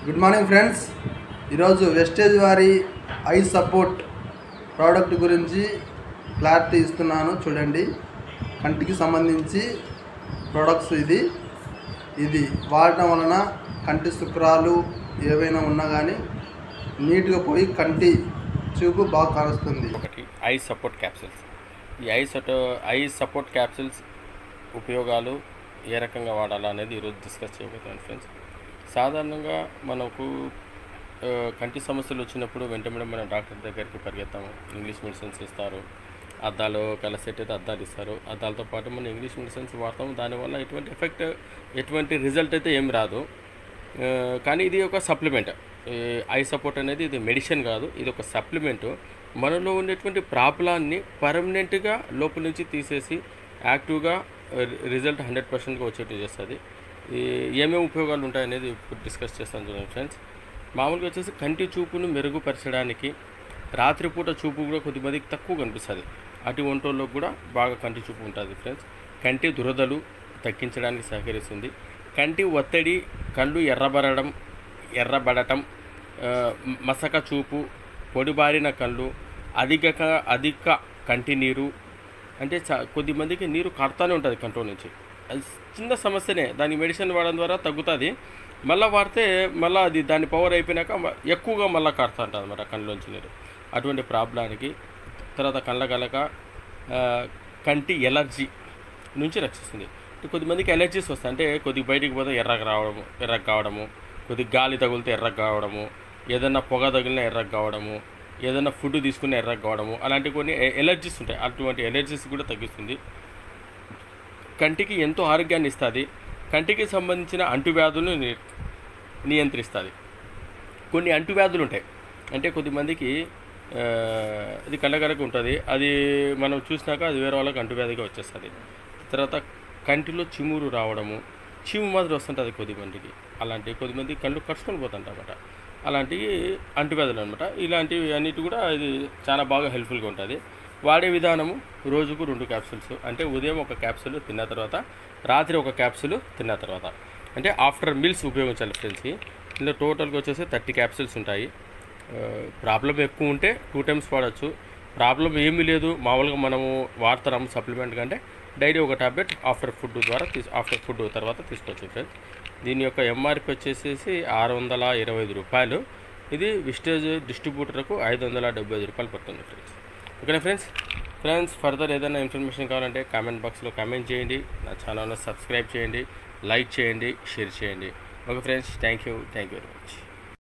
Good morning friends. ఈరోజు wastage వారి I support product గురించి క్లారిటీ ఇస్తున్నాను. చూడండి, కంటికి సంబంధించి ప్రోడక్ట్స్ ఇది వాడటం వలన కంటి శుక్రాలు ఏవైనా ఉన్నా కానీ నీట్గా పోయి కంటి చూపు బాగా కానుస్తుంది. ఒకటి ఐ సపోర్ట్ క్యాప్సిల్స్. ఈ ఐ సపోర్ట్ క్యాప్సిల్స్ ఉపయోగాలు ఏ రకంగా వాడాలా అనేది ఈరోజు డిస్కస్ చేయబోతున్నాను ఫ్రెండ్స్. సాధారణంగా మనకు కంటి సమస్యలు వచ్చినప్పుడు వెంటనే మనం డాక్టర్ దగ్గరికి పరిగెత్తాము. ఇంగ్లీష్ మెడిసిన్స్ ఇస్తారు, అద్దాలు సెట్ అయితే అద్దాలు ఇస్తారు. అద్దాలతో పాటు మనం ఇంగ్లీష్ మెడిసిన్స్ వాడతాము. దానివల్ల ఎటువంటి రిజల్ట్ అయితే ఏం రాదు. కానీ ఇది ఒక సప్లిమెంట్. ఐ సపోర్ట్ అనేది ఇది మెడిసిన్ కాదు, ఇది ఒక సప్లిమెంటు. మనలో ఉండేటువంటి ప్రాబ్లాన్ని పర్మనెంట్గా లోపల నుంచి తీసేసి యాక్టివ్గా రిజల్ట్ 100%గా వచ్చేట్టు చేస్తుంది. ఏమేమి ఉపయోగాలు ఉంటాయనేది ఇప్పుడు డిస్కస్ చేస్తాను చూడండి ఫ్రెండ్స్. మామూలుగా వచ్చేసి కంటి చూపును మెరుగుపరచడానికి, రాత్రిపూట చూపు కూడా కొద్దిమందికి తక్కువ కనిపిస్తుంది. అటు ఒంటోళ్ళకు కూడా బాగా కంటి చూపు ఉంటుంది ఫ్రెండ్స్. కంటి దురదలు తగ్గించడానికి సహకరిస్తుంది. కంటి ఒత్తిడి, కళ్ళు ఎర్రబడటం, మసక చూపు, పొడిబారిన కళ్ళు, అధిక కంటి నీరు, అంటే కొద్దిమందికి నీరు కడతానే ఉంటుంది కంట్లో నుంచి. అది చిన్న సమస్యనే, దానికి మెడిసిన్ వాడడం ద్వారా తగ్గుతుంది. మళ్ళీ వాడితే మళ్ళీ అది దాని పవర్ అయిపోయినాక ఎక్కువగా మళ్ళీ కడతా ఉంటుంది అన్నమాట కళ్ళలోంచి నీరు. అటువంటి ప్రాబ్లానికి, తర్వాత కళ్ళ గలక, కంటి ఎలర్జీ నుంచి రక్షిస్తుంది. కొద్దిమందికి ఎలర్జీస్ వస్తాయి, అంటే కొద్దిగా బయటికి పోతే ఎర్రగా కావడము, కొద్దిగా గాలి తగిలితే ఎర్రగా కావడము, ఏదైనా పొగ తగిలినా ఎర్రగా కావడము, ఏదైనా ఫుడ్ తీసుకుని ఎర్రగా కావడము, అలాంటి కొన్ని ఎలర్జీస్ ఉంటాయి. అటువంటి ఎలర్జీస్ కూడా తగ్గిస్తుంది. కంటికి ఎంతో ఆరోగ్యాన్ని ఇస్తుంది. కంటికి సంబంధించిన అంటువ్యాధులను నియంత్రిస్తుంది. కొన్ని అంటువ్యాధులు ఉంటాయి, అంటే కొద్దిమందికి ఇది కళ్ళగరకు ఉంటుంది, అది మనం చూసినాక అది వేరే వాళ్ళకి అంటువ్యాధిగా వచ్చేస్తుంది. తర్వాత కంటిలో చిమురు రావడము, చీము మాదిరి వస్తుంటుంది కొద్దిమందికి. కొద్దిమంది కళ్ళు కరుచుకొని పోతుంటారన్నమాట. అలాంటివి అంటువ్యాధులు అనమాట. ఇలాంటివి అన్నిటి కూడా ఇది చాలా బాగా హెల్ప్ఫుల్గా ఉంటుంది. వాడే విధానము రోజుకు 2 క్యాప్సూల్స్, అంటే ఉదయం ఒక క్యాప్సూల్ తిన్న తర్వాత, రాత్రి ఒక క్యాప్సూల్ తిన్న తర్వాత, అంటే ఆఫ్టర్ మీల్స్ ఉపయోగించాలి ఫ్రెండ్స్. ఇందులో టోటల్గా వచ్చేసి 30 క్యాప్సూల్స్ ఉంటాయి. ప్రాబ్లం ఎక్కువ ఉంటే 2 టైమ్స్ వాడచ్చు. ప్రాబ్లం ఏమీ లేదు, మామూలుగా మనము వాడుతున్నాము సప్లిమెంట్ కంటే, డైలీ ఒక టాబ్లెట్ ఆఫ్టర్ ఫుడ్ తర్వాత తీసుకోవచ్చు ఫ్రెండ్స్. దీని యొక్క ఎంఆర్పి వచ్చేసి 625 రూపాయలు. ఇది విస్టేజ్ డిస్ట్రిబ్యూటర్కు 575 రూపాయలు పడుతుంది ఫ్రెండ్స్. ఓకేనా ఫ్రెండ్స్, ఫర్దర్ ఏదైనా ఇన్ఫర్మేషన్ కావాలంటే కామెంట్ బాక్స్లో కామెంట్ చేయండి. నా ఛానల్ని సబ్స్క్రైబ్ చేయండి, లైక్ చేయండి, షేర్ చేయండి. Okay friends, thank you very much.